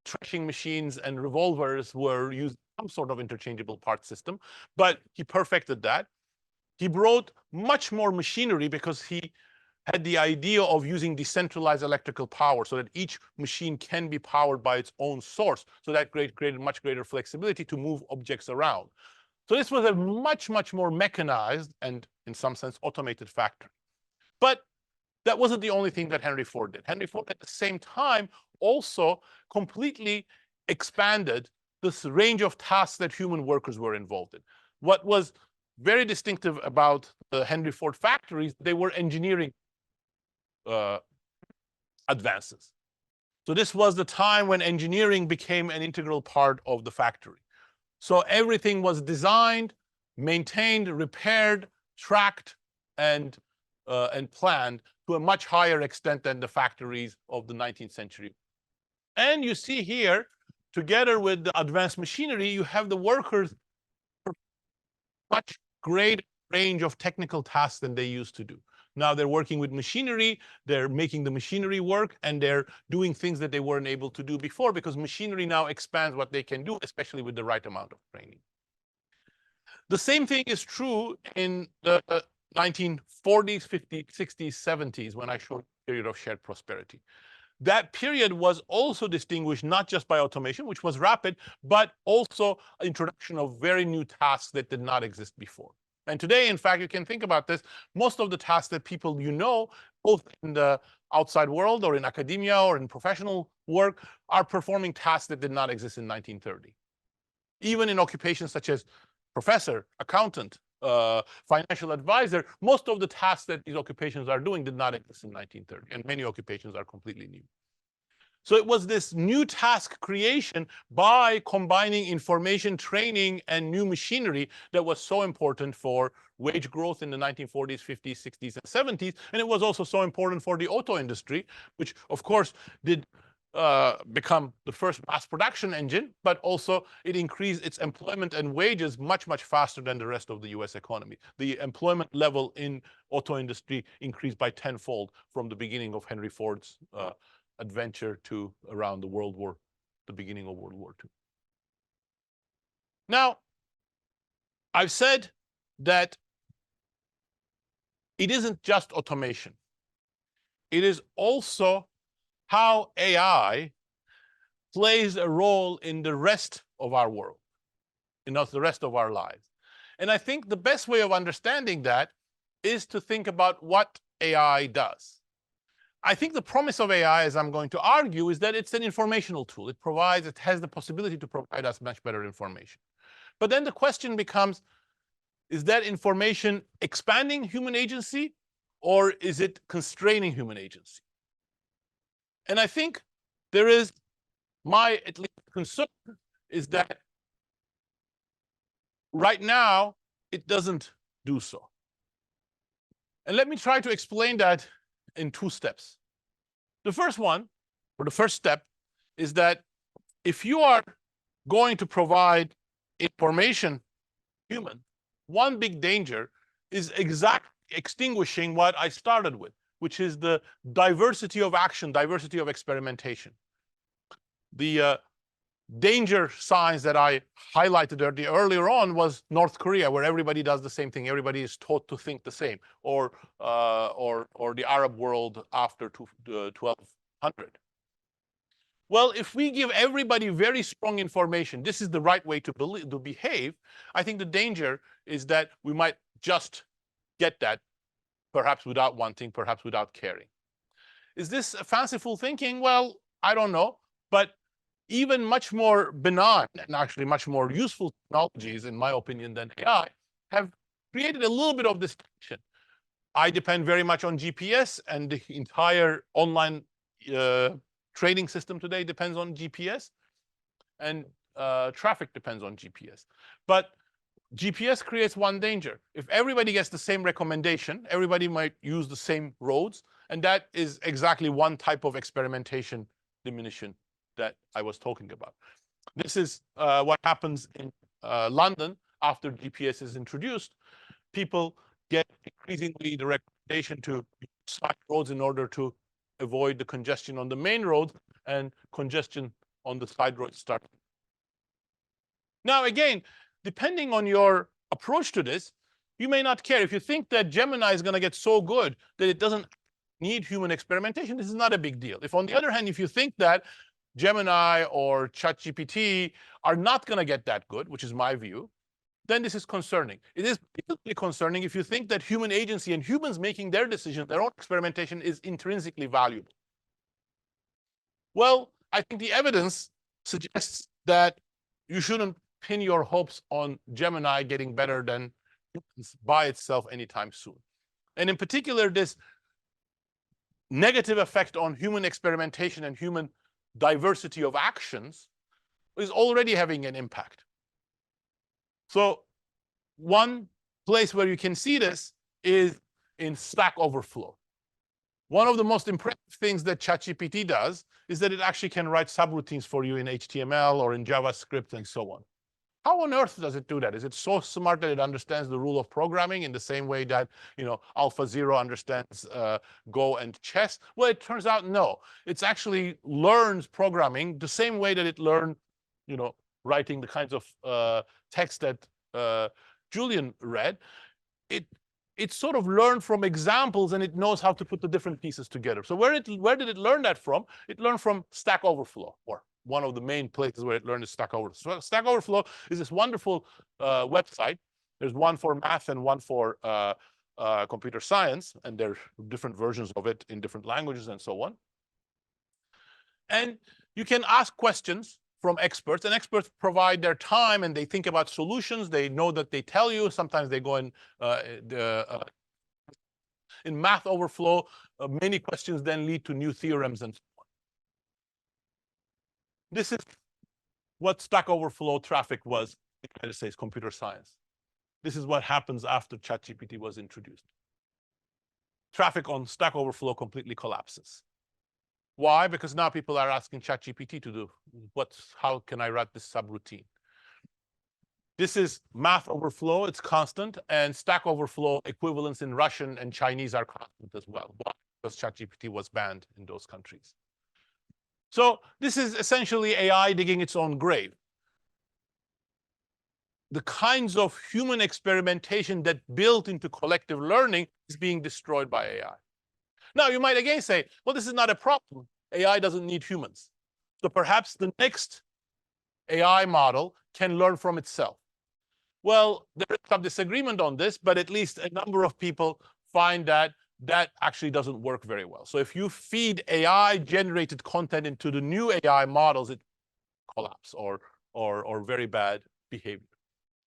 B: threshing machines, and revolvers were used some sort of interchangeable parts system. But he perfected that. He brought much more machinery because he had the idea of using decentralized electrical power so that each machine can be powered by its own source. So that created much greater flexibility to move objects around. So this was a much, much more mechanized and, in some sense, automated factory. But that wasn't the only thing that Henry Ford did. Henry Ford, at the same time, also completely expanded this range of tasks that human workers were involved in. What was very distinctive about the Henry Ford factories, they were engineering advances. So this was the time when engineering became an integral part of the factory. So everything was designed, maintained, repaired, tracked, and planned to a much higher extent than the factories of the 19th century. And you see here, together with the advanced machinery, you have the workers much greater range of technical tasks than they used to do. Now they're working with machinery, they're making the machinery work, and they're doing things that they weren't able to do before because machinery now expands what they can do, especially with the right amount of training. The same thing is true in the 1940s, 50s, 60s, 70s, when I showed the period of shared prosperity. That period was also distinguished not just by automation, which was rapid, but also introduction of very new tasks that did not exist before. And today, in fact, you can think about this. Most of the tasks that people both in the outside world or in academia or in professional work, are performing tasks that did not exist in 1930. Even in occupations such as professor, accountant, financial advisor, most of the tasks that these occupations are doing did not exist in 1930, and many occupations are completely new. So it was this new task creation by combining information, training, and new machinery that was so important for wage growth in the 1940s, 50s, 60s, and 70s. And it was also so important for the auto industry, which, of course, did become the first mass production engine, but also it increased its employment and wages much, much faster than the rest of the US economy. The employment level in auto industry increased by tenfold from the beginning of Henry Ford's adventure to around the beginning of World War II. Now, I've said that it isn't just automation. It is also how AI plays a role in the rest of our world, in the rest of our lives. And I think the best way of understanding that is to think about what AI does. I think the promise of AI, as I'm going to argue, is that it's an informational tool. It has the possibility to provide us much better information. But then the question becomes, is that information expanding human agency, or is it constraining human agency? And I think there is, my at least concern is that right now it doesn't do so. And let me try to explain that in two steps. The first one, or the first step, is that if you are going to provide information human, one big danger is exactly extinguishing what I started with, which is the diversity of action, diversity of experimentation. The danger signs that I highlighted earlier on was North Korea, where everybody does the same thing. Everybody is taught to think the same, or the Arab world after 1200. Well, if we give everybody very strong information, this is the right way to behave, I think the danger is that we might just get that, perhaps without wanting, perhaps without caring. Is this fanciful thinking? Well, I don't know. But even much more benign and actually much more useful technologies, in my opinion, than AI, have created a little bit of this tension. I depend very much on GPS, and the entire online trading system today depends on GPS, and traffic depends on GPS. But GPS creates one danger. If everybody gets the same recommendation, everybody might use the same roads, and that is exactly one type of experimentation diminishing that I was talking about. This is what happens in London after GPS is introduced. People get increasingly the recommendation to side roads in order to avoid the congestion on the main road, and congestion on the side roads start. Now, again, depending on your approach to this, you may not care. If you think that Gemini is going to get so good that it doesn't need human experimentation, this is not a big deal. If, on the other hand, if you think that Gemini or ChatGPT are not going to get that good, which is my view, then this is concerning. It is particularly concerning if you think that human agency and humans making their decisions, their own experimentation, is intrinsically valuable. Well, I think the evidence suggests that you shouldn't pin your hopes on Gemini getting better than humans by itself anytime soon. And in particular, this negative effect on human experimentation and human diversity of actions is already having an impact. So one place where you can see this is in Stack Overflow. One of the most impressive things that ChatGPT does is that it actually can write subroutines for you in HTML or in JavaScript and so on. How on earth does it do that? Is it so smart that it understands the rule of programming in the same way that, AlphaZero understands Go and chess? Well, it turns out no. It's actually learns programming the same way that it learned, writing the kinds of text that Julian read. It sort of learned from examples, and it knows how to put the different pieces together. So where did it learn that from? It learned from Stack Overflow, or one of the main places where it learned is Stack Overflow. So Stack Overflow is this wonderful website. There's one for math and one for computer science, and there are different versions of it in different languages and so on. And you can ask questions from experts, and experts provide their time and they think about solutions. They know that they tell you. Sometimes they go in Math Overflow. Many questions then lead to new theorems and so on. This is what Stack Overflow traffic was in the United States computer science. This is what happens after ChatGPT was introduced. Traffic on Stack Overflow completely collapses. Why? Because now people are asking ChatGPT to do how can I write this subroutine? This is Math Overflow, it's constant, and Stack Overflow equivalents in Russian and Chinese are constant as well. Why? Because ChatGPT was banned in those countries. So this is essentially AI digging its own grave. The kinds of human experimentation that built into collective learning is being destroyed by AI. Now, you might again say, well, this is not a problem. AI doesn't need humans. So perhaps the next AI model can learn from itself. Well, there is some disagreement on this, but at least a number of people find that that actually doesn't work very well. So if you feed AI-generated content into the new AI models, it collapses or very bad behavior.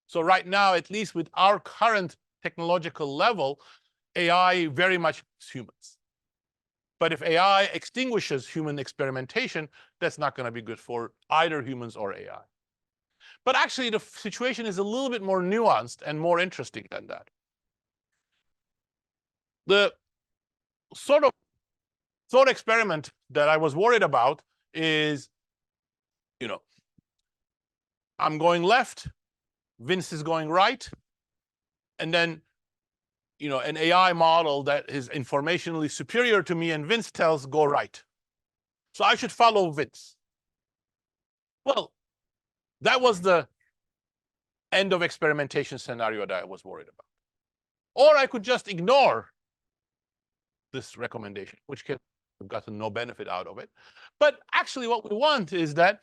B: So right now, at least with our current technological level, AI very much is humans. But if AI extinguishes human experimentation, that's not going to be good for either humans or AI. But actually, the situation is a little bit more nuanced and more interesting than that. The sort of thought experiment that I was worried about is, I'm going left, Vince is going right, and then, an AI model that is informationally superior to me and Vince tells go right. So I should follow Vince. Well, that was the end of experimentation scenario that I was worried about. Or I could just ignore this recommendation, which can have gotten no benefit out of it. But actually what we want is that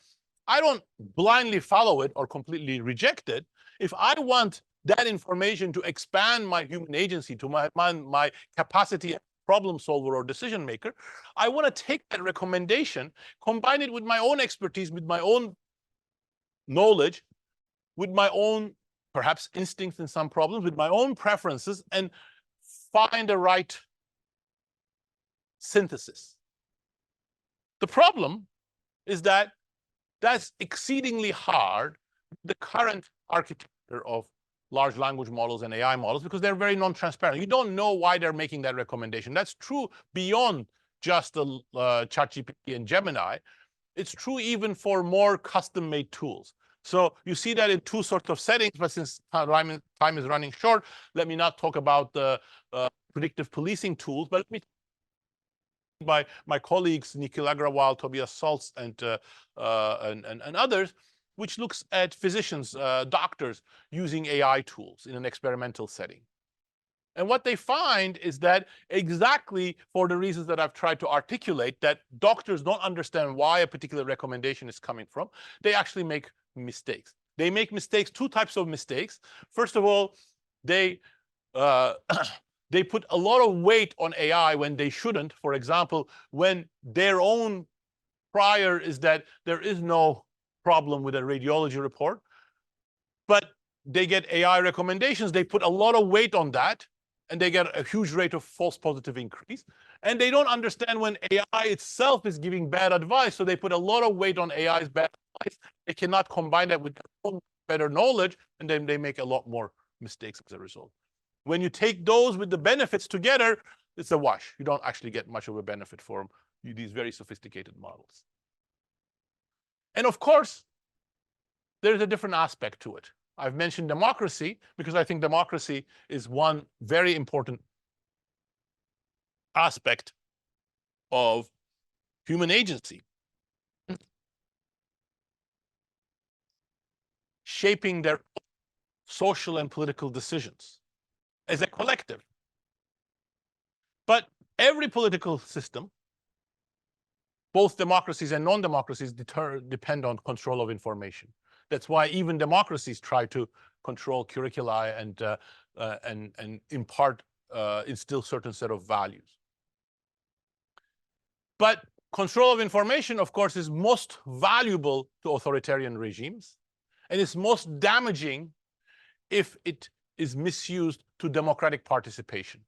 B: I don't blindly follow it or completely reject it. If I want that information to expand my human agency, to my capacity as problem solver or decision maker, I want to take that recommendation, combine it with my own expertise, with my own knowledge, with my own, perhaps, instincts in some problems, with my own preferences, and find the right synthesis. The problem is that that's exceedingly hard with the current architecture of large language models and AI models, because they're very non-transparent. You don't know why they're making that recommendation. That's true beyond just the ChatGPT and Gemini. It's true even for more custom-made tools. So you see that in two sorts of settings, but since time is running short, let me not talk about the predictive policing tools, but let me by my colleagues Nikhil Agrawal, Tobias Saltz, and others, which looks at physicians, doctors using AI tools in an experimental setting. And what they find is that exactly for the reasons that I've tried to articulate, that doctors don't understand why a particular recommendation is coming from, they actually make mistakes. They make mistakes, two types of mistakes. First of all, they put a lot of weight on AI when they shouldn't. For example, when their own prior is that there is no problem with a radiology report, but they get AI recommendations, they put a lot of weight on that, and they get a huge rate of false positive increase. And they don't understand when AI itself is giving bad advice, so they put a lot of weight on AI's bad advice. They cannot combine that with their own better knowledge, and then they make a lot more mistakes as a result. When you take those with the benefits together, it's a wash. You don't actually get much of a benefit from these very sophisticated models. And of course, there's a different aspect to it. I've mentioned democracy because I think democracy is one very important aspect of human agency, shaping their social and political decisions as a collective. But every political system, both democracies and non-democracies, depend on control of information. That's why even democracies try to control curricula and impart, instill certain set of values. But control of information, of course, is most valuable to authoritarian regimes, and it's most damaging if it is misused to democratic participation.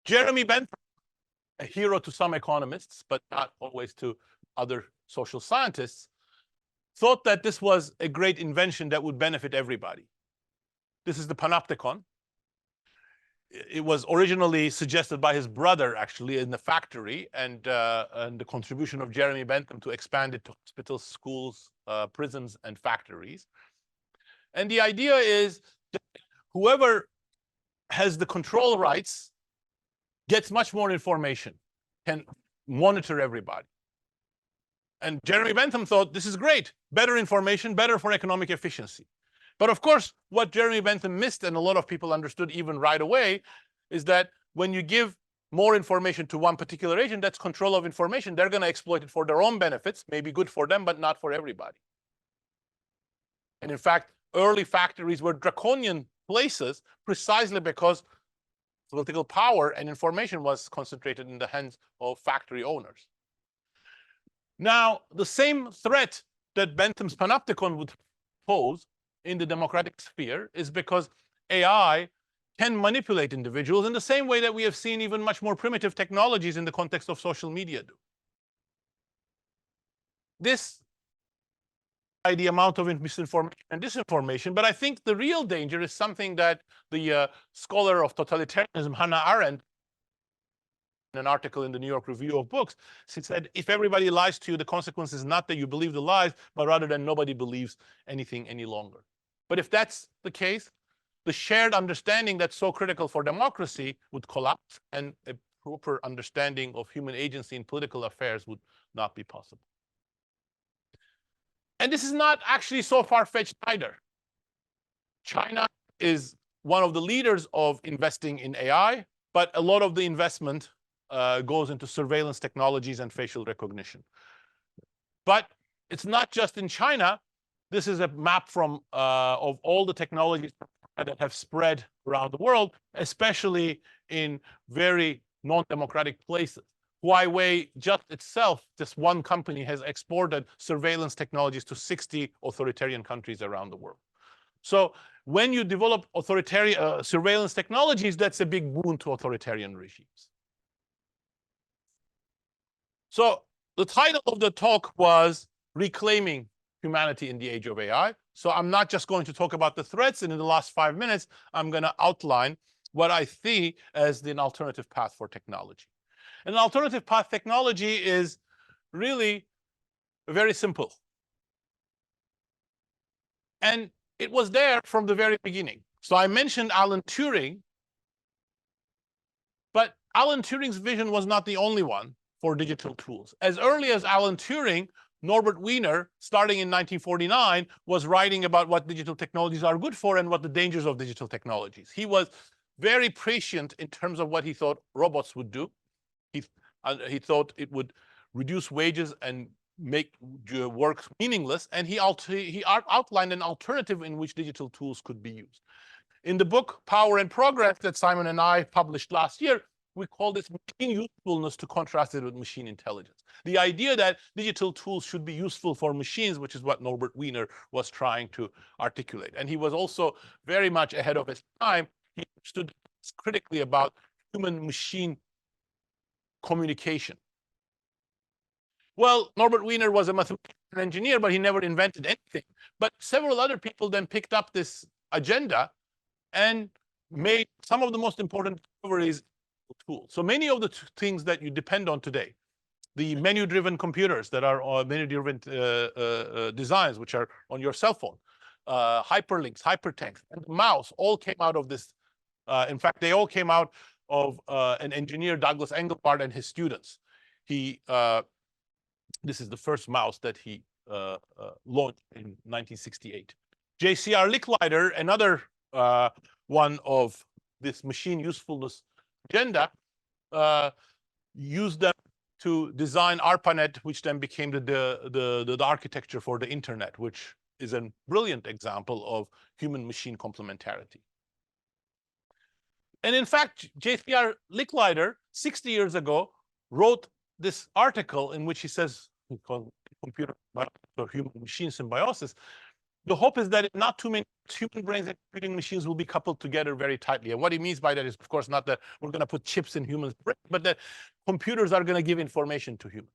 B: Jeremy Bentham, a hero to some economists, but not always to other social scientists, thought that this was a great invention that would benefit everybody. This is the panopticon. It was originally suggested by his brother, actually, in the factory, and the contribution of Jeremy Bentham to expand it to hospitals, schools, prisons, and factories. And the idea is that whoever has the control rights gets much more information, can monitor everybody. And Jeremy Bentham thought this is great, better information, better for economic efficiency. But of course, what Jeremy Bentham missed, and a lot of people understood even right away, is that when you give more information to one particular agent, that's control of information. They're going to exploit it for their own benefits, maybe good for them, but not for everybody. And in fact, early factories were draconian places precisely because political power and information was concentrated in the hands of factory owners. Now, the same threat that Bentham's panopticon would pose in the democratic sphere is because AI can manipulate individuals in the same way that we have seen even much more primitive technologies in the context of social media do. This the amount of misinformation and disinformation, but I think the real danger is something that the scholar of totalitarianism, Hannah Arendt, in an article in the New York Review of Books, she said, if everybody lies to you, the consequence is not that you believe the lies, but rather that nobody believes anything any longer. But if that's the case, the shared understanding that's so critical for democracy would collapse, and a proper understanding of human agency in political affairs would not be possible. And this is not actually so far-fetched either. China is one of the leaders of investing in AI, but a lot of the investment goes into surveillance technologies and facial recognition. But it's not just in China. This is a map from of all the technologies that have spread around the world, especially in very non-democratic places. Huawei just itself, just one company, has exported surveillance technologies to 60 authoritarian countries around the world. So when you develop authoritarian surveillance technologies, that's a big boon to authoritarian regimes. So the title of the talk was Reclaiming Humanity in the Age of AI. So I'm not just going to talk about the threats, and in the last 5 minutes, I'm going to outline what I see as an alternative path for technology. And an alternative path technology is really very simple. And it was there from the very beginning. So I mentioned Alan Turing, but Alan Turing's vision was not the only one for digital tools. As early as Alan Turing, Norbert Wiener, starting in 1949, was writing about what digital technologies are good for and what the dangers of digital technologies. He was very prescient in terms of what he thought robots would do. He thought it would reduce wages and make work meaningless, and he outlined an alternative in which digital tools could be used. In the book Power and Progress that Simon and I published last year, we call this machine usefulness to contrast it with machine intelligence. The idea that digital tools should be useful for machines, which is what Norbert Wiener was trying to articulate. And he was also very much ahead of his time. He stood critically about human-machine communication. Well, Norbert Wiener was a mathematician engineer, but he never invented anything. But several other people then picked up this agenda and made some of the most important discoveries tools. So many of the things that you depend on today, the menu-driven computers that are on menu-driven designs, which are on your cell phone, hyperlinks, hypertext, and the mouse all came out of this. In fact, they all came out of an engineer, Douglas Engelbart, and his students. This is the first mouse that he launched in 1968. JCR Licklider, another one of this machine usefulness agenda, used them to design ARPANET, which then became the architecture for the internet, which is a brilliant example of human-machine complementarity. And in fact, JCR Licklider, 60 years ago, wrote this article in which he says, called computer or human-machine symbiosis. The hope is that not too many human brains and computing machines will be coupled together very tightly. And what he means by that is, of course, not that we're going to put chips in humans' brains, but that computers are going to give information to humans.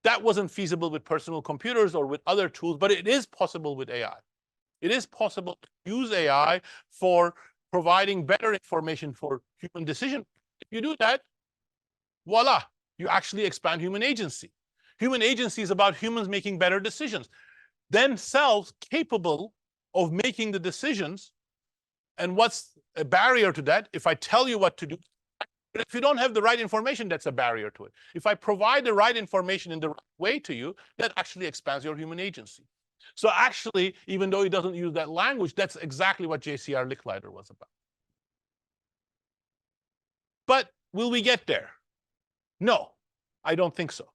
B: That wasn't feasible with personal computers or with other tools, but it is possible with AI. It is possible to use AI for providing better information for human decision. If you do that, voila, you actually expand human agency. Human agency is about humans making better decisions, themselves capable of making the decisions. And what's a barrier to that? If I tell you what to do, if you don't have the right information, that's a barrier to it. If I provide the right information in the right way to you, that actually expands your human agency. So actually, even though he doesn't use that language, that's exactly what JCR Licklider was about. But will we get there? No, I don't think so.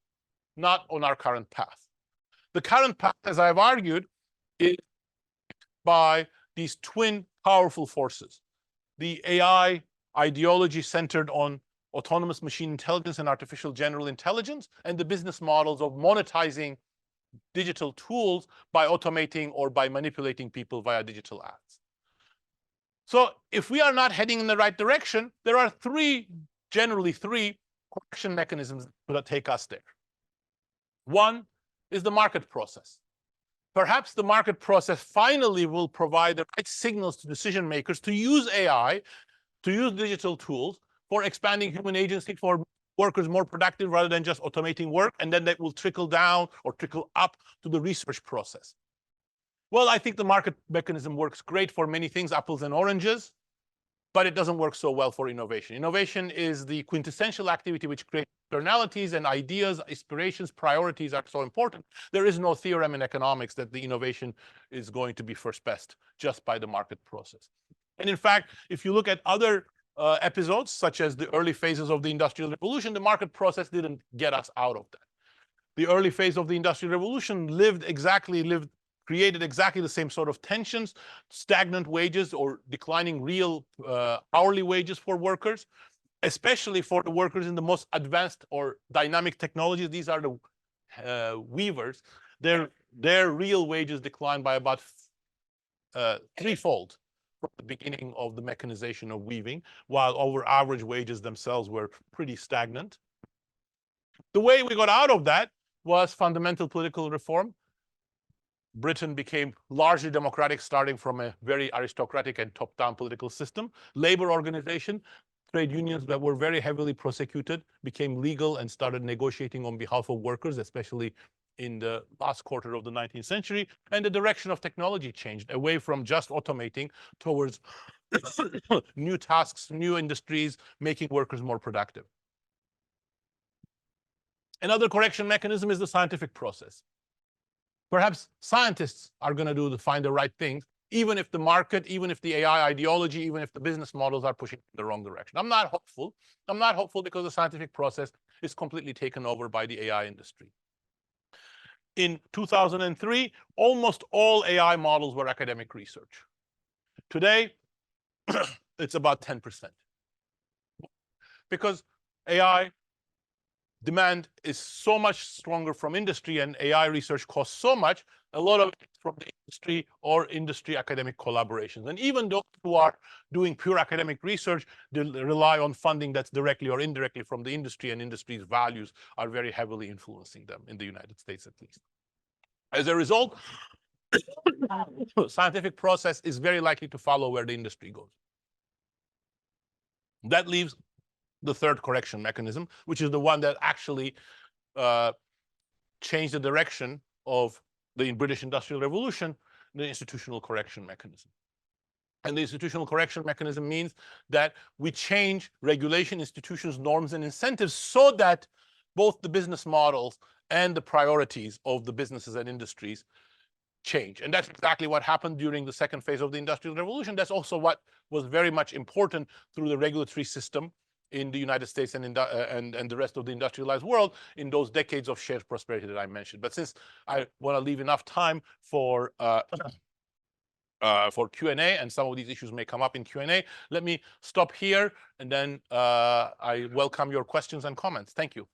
B: Not on our current path. The current path, as I've argued, is by these twin powerful forces. The AI ideology centered on autonomous machine intelligence and artificial general intelligence, and the business models of monetizing digital tools by automating or by manipulating people via digital ads. So if we are not heading in the right direction, there are generally three correction mechanisms that take us there. One is the market process. Perhaps the market process finally will provide the right signals to decision makers to use AI, to use digital tools for expanding human agency, for workers more productive rather than just automating work, and then that will trickle down or trickle up to the research process. Well, I think the market mechanism works great for many things, apples and oranges, but it doesn't work so well for innovation. Innovation is the quintessential activity which creates externalities, and ideas, aspirations, priorities are so important. There is no theorem in economics that the innovation is going to be first best just by the market process. And in fact, if you look at other episodes, such as the early phases of the Industrial Revolution, the market process didn't get us out of that. The early phase of the Industrial Revolution created exactly the same sort of tensions, stagnant wages or declining real hourly wages for workers, especially for the workers in the most advanced or dynamic technologies. These are the weavers. Their real wages declined by about threefold from the beginning of the mechanization of weaving, while our average wages themselves were pretty stagnant. The way we got out of that was fundamental political reform. Britain became largely democratic, starting from a very aristocratic and top-down political system. Labor organization, trade unions that were very heavily prosecuted, became legal and started negotiating on behalf of workers, especially in the last quarter of the 19th century. And the direction of technology changed away from just automating towards new tasks, new industries, making workers more productive. Another correction mechanism is the scientific process. Perhaps scientists are going to find the right things, even if the market, even if the AI ideology, even if the business models are pushing in the wrong direction. I'm not hopeful. I'm not hopeful because the scientific process is completely taken over by the AI industry. In 2003, almost all AI models were academic research. Today, it's about 10%. Because AI demand is so much stronger from industry and AI research costs so much, a lot of it from the industry or industry academic collaborations. And even those who are doing pure academic research, they rely on funding that's directly or indirectly from the industry, and industry's values are very heavily influencing them in the United States, at least. As a result, scientific process is very likely to follow where the industry goes. That leaves the third correction mechanism, which is the one that actually changed the direction of the British Industrial Revolution, the institutional correction mechanism. And the institutional correction mechanism means that we change regulation, institutions, norms, and incentives so that both the business models and the priorities of the businesses and industries change. And that's exactly what happened during the second phase of the Industrial Revolution. That's also what was very much important through the regulatory system in the United States and the rest of the industrialized world in those decades of shared prosperity that I mentioned. But since I want to leave enough time for Q&A, and some of these issues may come up in Q&A, let me stop here, and then I welcome your questions and comments. Thank you.